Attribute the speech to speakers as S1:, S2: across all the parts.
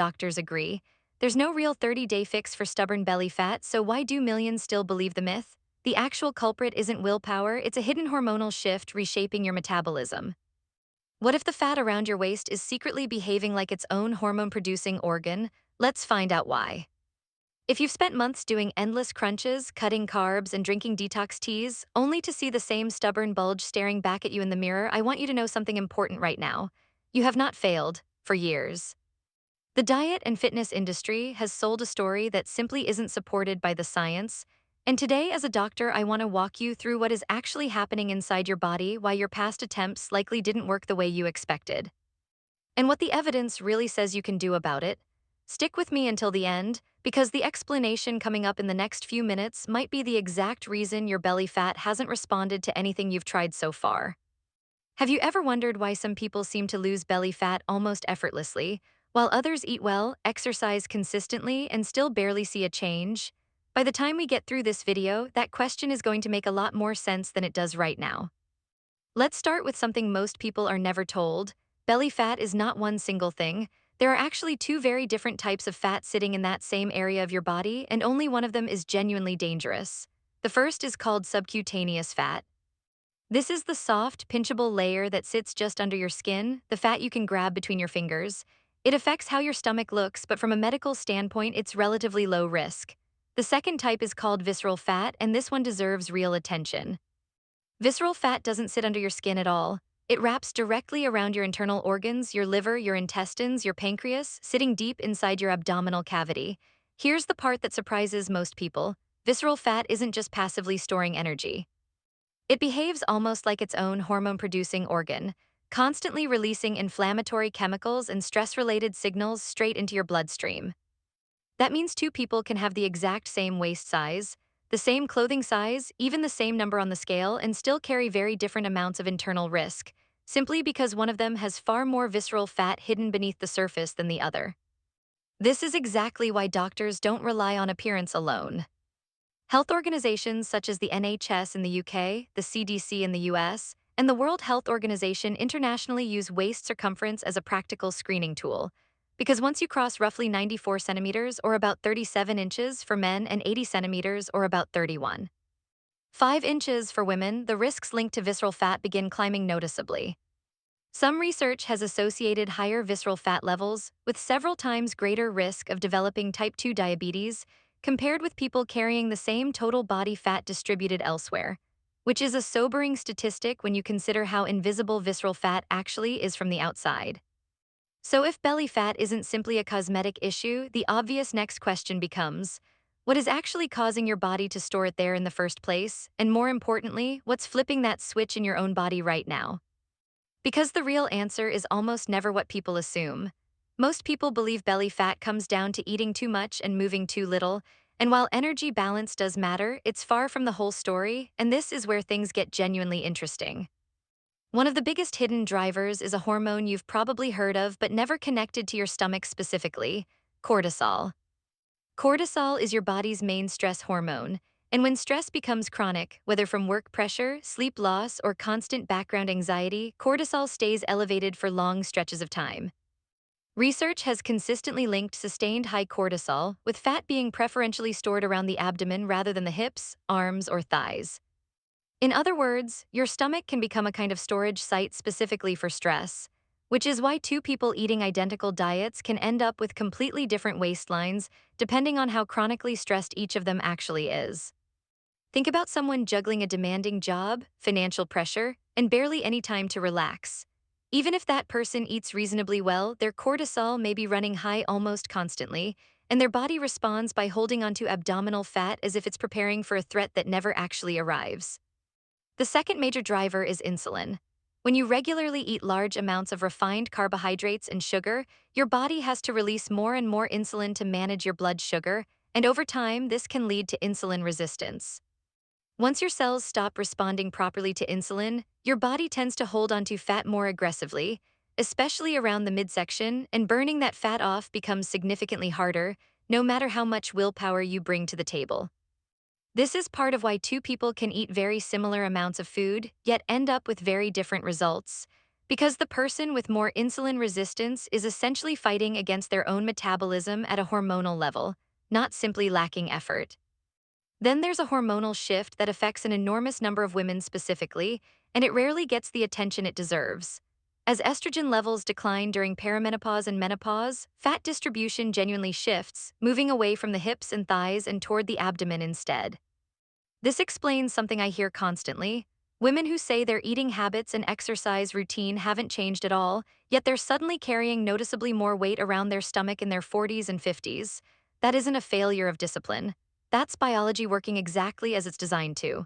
S1: doctors agree. There's no real 30-day fix for stubborn belly fat, so why do millions still believe the myth? The actual culprit isn't willpower, it's a hidden hormonal shift reshaping your metabolism. What if the fat around your waist is secretly behaving like its own hormone-producing organ? Let's find out why. If you've spent months doing endless crunches, cutting carbs, and drinking detox teas, only to see the same stubborn bulge staring back at you in the mirror, I want you to know something important right now. You have not failed for years. The diet and fitness industry has sold a story that simply isn't supported by the science. And today, as a doctor, I want to walk you through what is actually happening inside your body, why your past attempts likely didn't work the way you expected, and what the evidence really says you can do about it. Stick with me until the end, because the explanation coming up in the next few minutes might be the exact reason your belly fat hasn't responded to anything you've tried so far. Have you ever wondered why some people seem to lose belly fat almost effortlessly, while others eat well, exercise consistently, and still barely see a change? By the time we get through this video, that question is going to make a lot more sense than it does right now. Let's start with something most people are never told. Belly fat is not one single thing. There are actually two very different types of fat sitting in that same area of your body, and only one of them is genuinely dangerous. The first is called subcutaneous fat. This is the soft, pinchable layer that sits just under your skin, the fat you can grab between your fingers. It affects how your stomach looks, but from a medical standpoint, it's relatively low risk. The second type is called visceral fat, and this one deserves real attention. Visceral fat doesn't sit under your skin at all. It wraps directly around your internal organs, your liver, your intestines, your pancreas, sitting deep inside your abdominal cavity. Here's the part that surprises most people. Visceral fat isn't just passively storing energy. It behaves almost like its own hormone-producing organ, constantly releasing inflammatory chemicals and stress-related signals straight into your bloodstream. That means two people can have the exact same waist size, the same clothing size, even the same number on the scale, and still carry very different amounts of internal risk, simply because one of them has far more visceral fat hidden beneath the surface than the other. This is exactly why doctors don't rely on appearance alone. Health organizations such as the NHS in the UK, the CDC in the US, and the World Health Organization internationally use waist circumference as a practical screening tool. Because once you cross roughly 94 centimeters or about 37 inches for men and 80 centimeters or about 31.5 inches for women, the risks linked to visceral fat begin climbing noticeably. Some research has associated higher visceral fat levels with several times greater risk of developing type 2 diabetes compared with people carrying the same total body fat distributed elsewhere, which is a sobering statistic when you consider how invisible visceral fat actually is from the outside. So if belly fat isn't simply a cosmetic issue, the obvious next question becomes, what is actually causing your body to store it there in the first place? And more importantly, what's flipping that switch in your own body right now? Because the real answer is almost never what people assume. Most people believe belly fat comes down to eating too much and moving too little, and while energy balance does matter, it's far from the whole story, and this is where things get genuinely interesting. One of the biggest hidden drivers is a hormone you've probably heard of but never connected to your stomach specifically: cortisol. Cortisol is your body's main stress hormone, and when stress becomes chronic, whether from work pressure, sleep loss, or constant background anxiety, cortisol stays elevated for long stretches of time. Research has consistently linked sustained high cortisol with fat being preferentially stored around the abdomen rather than the hips, arms, or thighs. In other words, your stomach can become a kind of storage site specifically for stress, which is why two people eating identical diets can end up with completely different waistlines depending on how chronically stressed each of them actually is. Think about someone juggling a demanding job, financial pressure, and barely any time to relax. Even if that person eats reasonably well, their cortisol may be running high almost constantly, and their body responds by holding onto abdominal fat as if it's preparing for a threat that never actually arrives. The second major driver is insulin. When you regularly eat large amounts of refined carbohydrates and sugar, your body has to release more and more insulin to manage your blood sugar, and over time, this can lead to insulin resistance. Once your cells stop responding properly to insulin, your body tends to hold onto fat more aggressively, especially around the midsection, and burning that fat off becomes significantly harder, no matter how much willpower you bring to the table. This is part of why two people can eat very similar amounts of food, yet end up with very different results, Because the person with more insulin resistance is essentially fighting against their own metabolism at a hormonal level, not simply lacking effort. Then there's a hormonal shift that affects an enormous number of women specifically, and it rarely gets the attention it deserves. As estrogen levels decline during perimenopause and menopause, fat distribution genuinely shifts, moving away from the hips and thighs and toward the abdomen instead. This explains something I hear constantly. Women who say their eating habits and exercise routine haven't changed at all, yet they're suddenly carrying noticeably more weight around their stomach in their 40s and 50s. That isn't a failure of discipline. That's biology working exactly as it's designed to.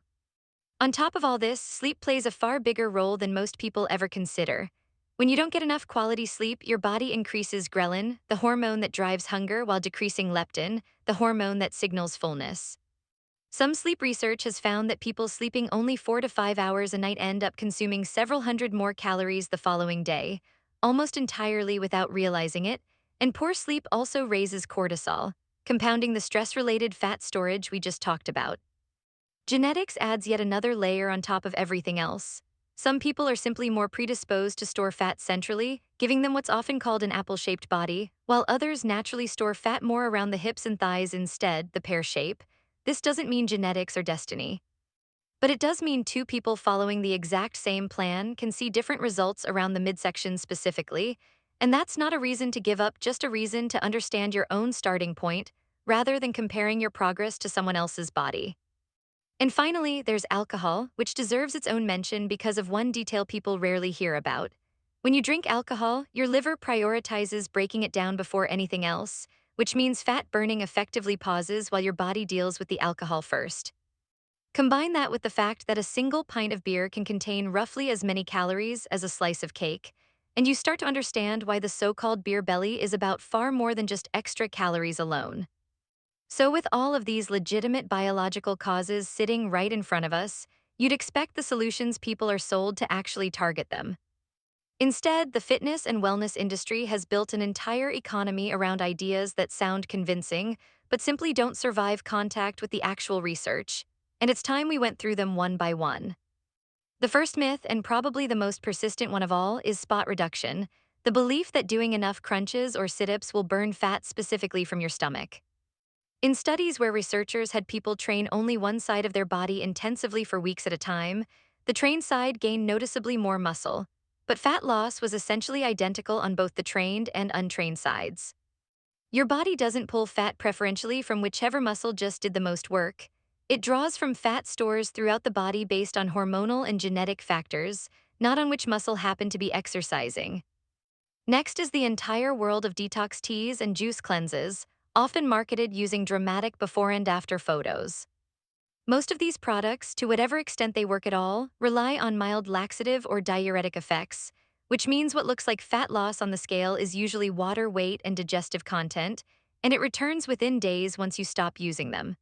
S1: On top of all this, sleep plays a far bigger role than most people ever consider. When you don't get enough quality sleep, your body increases ghrelin, the hormone that drives hunger, while decreasing leptin, the hormone that signals fullness. Some sleep research has found that people sleeping only 4 to 5 hours a night end up consuming several hundred more calories the following day, almost entirely without realizing it, and poor sleep also raises cortisol, compounding the stress-related fat storage we just talked about. Genetics adds yet another layer on top of everything else. Some people are simply more predisposed to store fat centrally, giving them what's often called an apple-shaped body, while others naturally store fat more around the hips and thighs instead, the pear shape. This doesn't mean genetics or destiny. But it does mean two people following the exact same plan can see different results around the midsection specifically, and that's not a reason to give up, just a reason to understand your own starting point, rather than comparing your progress to someone else's body. And finally, there's alcohol, which deserves its own mention because of one detail people rarely hear about. When you drink alcohol, your liver prioritizes breaking it down before anything else, which means fat burning effectively pauses while your body deals with the alcohol first. Combine that with the fact that a single pint of beer can contain roughly as many calories as a slice of cake, and you start to understand why the so-called beer belly is about far more than just extra calories alone. So with all of these legitimate biological causes sitting right in front of us, you'd expect the solutions people are sold to actually target them. Instead, the fitness and wellness industry has built an entire economy around ideas that sound convincing, but simply don't survive contact with the actual research. And it's time we went through them one by one. The first myth, and probably the most persistent one of all, is spot reduction, the belief that doing enough crunches or sit-ups will burn fat specifically from your stomach. In studies where researchers had people train only one side of their body intensively for weeks at a time, the trained side gained noticeably more muscle, but fat loss was essentially identical on both the trained and untrained sides. Your body doesn't pull fat preferentially from whichever muscle just did the most work. It draws from fat stores throughout the body based on hormonal and genetic factors, not on which muscle happened to be exercising. Next is the entire world of detox teas and juice cleanses, often marketed using dramatic before and after photos. Most of these products, to whatever extent they work at all, rely on mild laxative or diuretic effects, which means what looks like fat loss on the scale is usually water weight and digestive content, and it returns within days once you stop using them.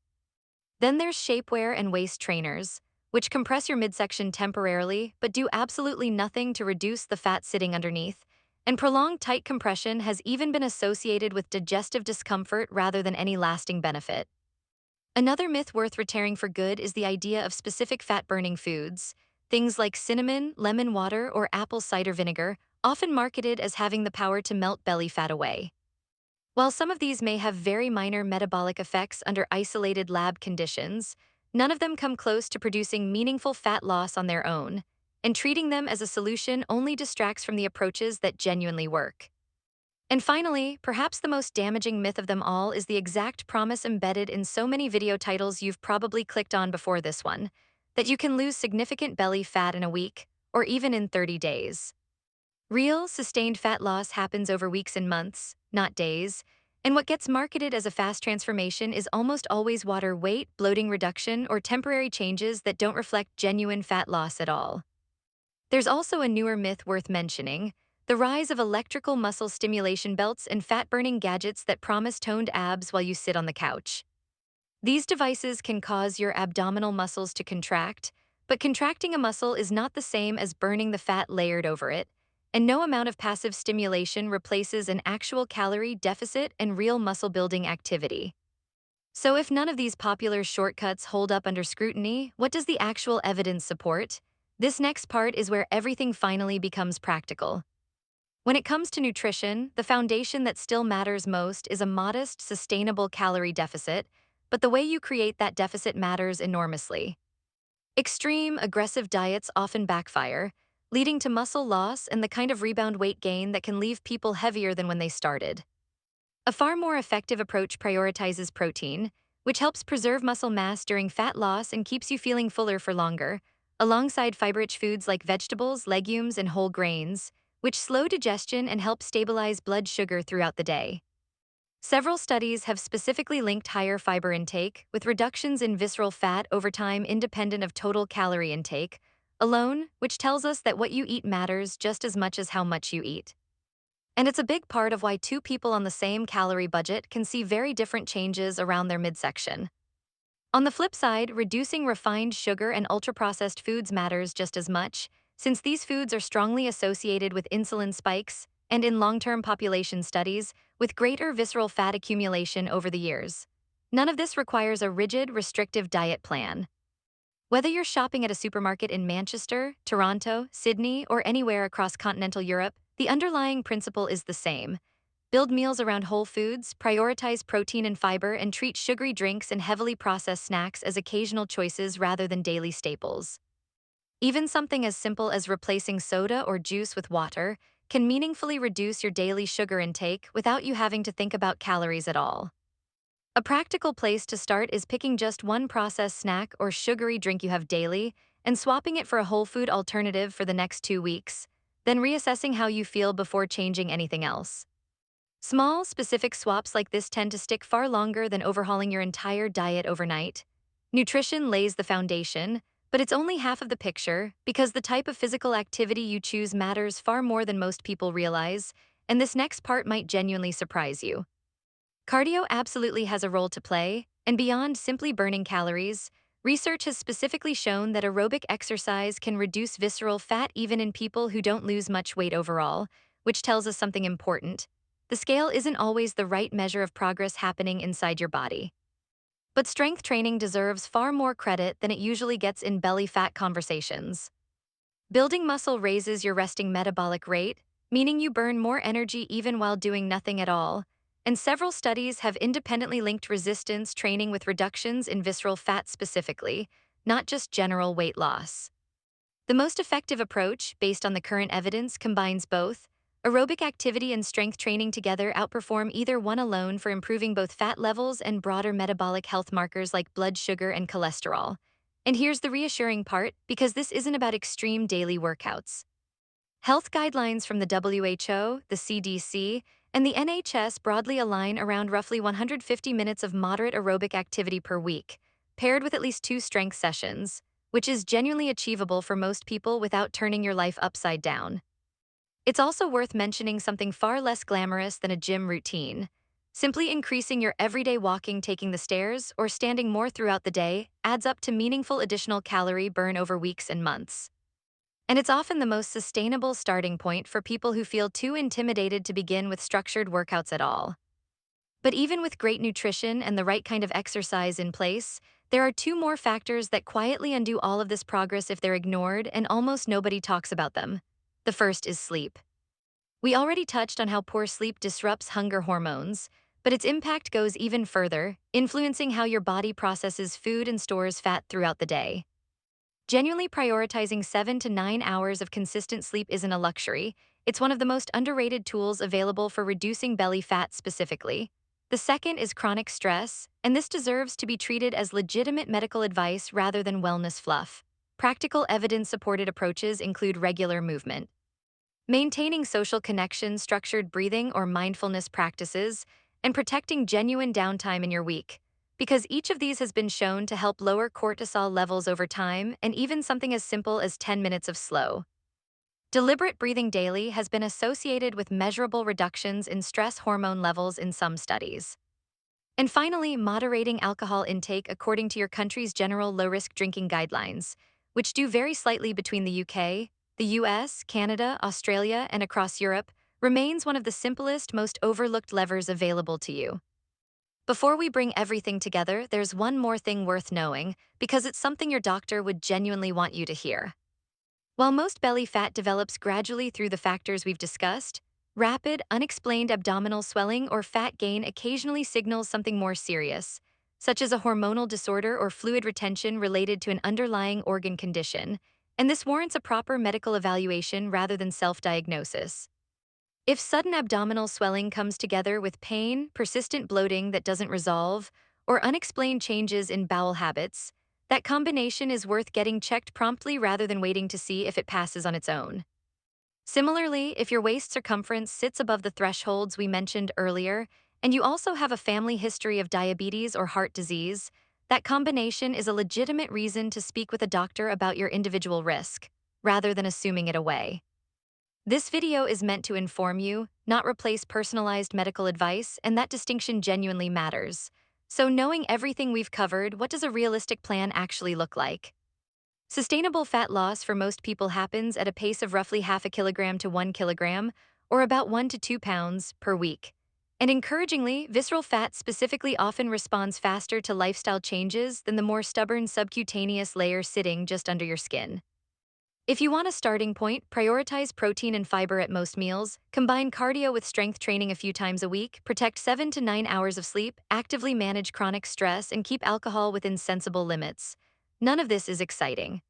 S1: Then there's shapewear and waist trainers, which compress your midsection temporarily but do absolutely nothing to reduce the fat sitting underneath, and prolonged tight compression has even been associated with digestive discomfort rather than any lasting benefit. Another myth worth retiring for good is the idea of specific fat-burning foods. Things like cinnamon, lemon water, or apple cider vinegar, often marketed as having the power to melt belly fat away. While some of these may have very minor metabolic effects under isolated lab conditions, none of them come close to producing meaningful fat loss on their own, and treating them as a solution only distracts from the approaches that genuinely work. And finally, perhaps the most damaging myth of them all is the exact promise embedded in so many video titles you've probably clicked on before this one, that you can lose significant belly fat in a week, or even in 30 days. Real, sustained fat loss happens over weeks and months, not days, and what gets marketed as a fast transformation is almost always water weight, bloating reduction, or temporary changes that don't reflect genuine fat loss at all. There's also a newer myth worth mentioning: the rise of electrical muscle stimulation belts and fat-burning gadgets that promise toned abs while you sit on the couch. These devices can cause your abdominal muscles to contract, but contracting a muscle is not the same as burning the fat layered over it, and no amount of passive stimulation replaces an actual calorie deficit and real muscle-building activity. So if none of these popular shortcuts hold up under scrutiny, what does the actual evidence support? This next part is where everything finally becomes practical. When it comes to nutrition, the foundation that still matters most is a modest, sustainable calorie deficit, but the way you create that deficit matters enormously. Extreme, aggressive diets often backfire, leading to muscle loss and the kind of rebound weight gain that can leave people heavier than when they started. A far more effective approach prioritizes protein, which helps preserve muscle mass during fat loss and keeps you feeling fuller for longer, alongside fiber-rich foods like vegetables, legumes, and whole grains, which slow digestion and help stabilize blood sugar throughout the day. Several studies have specifically linked higher fiber intake with reductions in visceral fat over time independent of total calorie intake alone, which tells us that what you eat matters just as much as how much you eat. And it's a big part of why two people on the same calorie budget can see very different changes around their midsection. On the flip side, reducing refined sugar and ultra-processed foods matters just as much, since these foods are strongly associated with insulin spikes and, in long-term population studies, with greater visceral fat accumulation over the years. None of this requires a rigid, restrictive diet plan. Whether you're shopping at a supermarket in Manchester, Toronto, Sydney, or anywhere across continental Europe, the underlying principle is the same. Build meals around whole foods, prioritize protein and fiber, and treat sugary drinks and heavily processed snacks as occasional choices rather than daily staples. Even something as simple as replacing soda or juice with water can meaningfully reduce your daily sugar intake without you having to think about calories at all. A practical place to start is picking just one processed snack or sugary drink you have daily and swapping it for a whole food alternative for the next 2 weeks, then reassessing how you feel before changing anything else. Small, specific swaps like this tend to stick far longer than overhauling your entire diet overnight. Nutrition lays the foundation, but it's only half of the picture because the type of physical activity you choose matters far more than most people realize, and this next part might genuinely surprise you. Cardio absolutely has a role to play, and beyond simply burning calories, research has specifically shown that aerobic exercise can reduce visceral fat even in people who don't lose much weight overall, which tells us something important. The scale isn't always the right measure of progress happening inside your body. But strength training deserves far more credit than it usually gets in belly fat conversations. Building muscle raises your resting metabolic rate, meaning you burn more energy even while doing nothing at all, and several studies have independently linked resistance training with reductions in visceral fat specifically, not just general weight loss. The most effective approach, based on the current evidence, combines both. Aerobic activity and strength training together outperform either one alone for improving both fat levels and broader metabolic health markers like blood sugar and cholesterol. And here's the reassuring part, because this isn't about extreme daily workouts. Health guidelines from the WHO, the CDC, and the NHS broadly align around roughly 150 minutes of moderate aerobic activity per week, paired with at least 2 strength sessions, which is genuinely achievable for most people without turning your life upside down. It's also worth mentioning something far less glamorous than a gym routine. Simply increasing your everyday walking, taking the stairs, or standing more throughout the day adds up to meaningful additional calorie burn over weeks and months. And it's often the most sustainable starting point for people who feel too intimidated to begin with structured workouts at all. But even with great nutrition and the right kind of exercise in place, there are 2 more factors that quietly undo all of this progress if they're ignored, and almost nobody talks about them. The first is sleep. We already touched on how poor sleep disrupts hunger hormones, but its impact goes even further, influencing how your body processes food and stores fat throughout the day. Genuinely prioritizing 7 to 9 hours of consistent sleep isn't a luxury, it's one of the most underrated tools available for reducing belly fat specifically. The second is chronic stress, and this deserves to be treated as legitimate medical advice rather than wellness fluff. Practical evidence-supported approaches include regular movement, maintaining social connections, structured breathing or mindfulness practices, and protecting genuine downtime in your week, because each of these has been shown to help lower cortisol levels over time, and even something as simple as 10 minutes of slow, deliberate breathing daily has been associated with measurable reductions in stress hormone levels in some studies. And finally, moderating alcohol intake according to your country's general low-risk drinking guidelines, which do vary slightly between the UK, the US, Canada, Australia, and across Europe, remains one of the simplest, most overlooked levers available to you. Before we bring everything together, there's one more thing worth knowing, because it's something your doctor would genuinely want you to hear. While most belly fat develops gradually through the factors we've discussed, rapid, unexplained abdominal swelling or fat gain occasionally signals something more serious, such as a hormonal disorder or fluid retention related to an underlying organ condition, and this warrants a proper medical evaluation rather than self-diagnosis. If sudden abdominal swelling comes together with pain, persistent bloating that doesn't resolve, or unexplained changes in bowel habits, that combination is worth getting checked promptly rather than waiting to see if it passes on its own. Similarly, if your waist circumference sits above the thresholds we mentioned earlier, and you also have a family history of diabetes or heart disease, that combination is a legitimate reason to speak with a doctor about your individual risk, rather than assuming it away. This video is meant to inform you, not replace personalized medical advice, and that distinction genuinely matters. So, knowing everything we've covered, what does a realistic plan actually look like? Sustainable fat loss for most people happens at a pace of roughly half a kilogram to 1 kilogram, or about 1 to 2 pounds per week. And encouragingly, visceral fat specifically often responds faster to lifestyle changes than the more stubborn subcutaneous layer sitting just under your skin. If you want a starting point, prioritize protein and fiber at most meals, combine cardio with strength training a few times a week, protect 7 to 9 hours of sleep, actively manage chronic stress, and keep alcohol within sensible limits. None of this is exciting.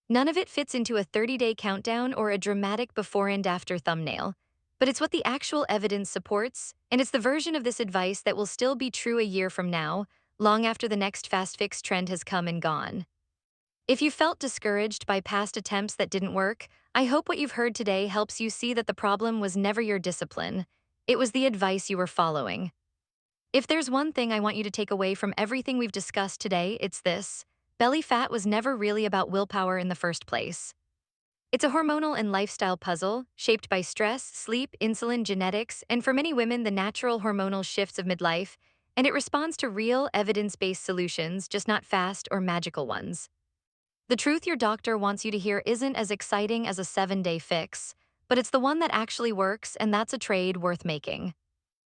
S1: None of it fits into a 30-day countdown or a dramatic before and after thumbnail. But it's what the actual evidence supports, and it's the version of this advice that will still be true a year from now, long after the next fast fix trend has come and gone. If you felt discouraged by past attempts that didn't work, I hope what you've heard today helps you see that the problem was never your discipline. It was the advice you were following. If there's one thing I want you to take away from everything we've discussed today, it's this: belly fat was never really about willpower in the first place. It's a hormonal and lifestyle puzzle, shaped by stress, sleep, insulin, genetics, and for many women, the natural hormonal shifts of midlife, and it responds to real, evidence-based solutions, just not fast or magical ones. The truth your doctor wants you to hear isn't as exciting as a 7-day fix, but it's the one that actually works, and that's a trade worth making.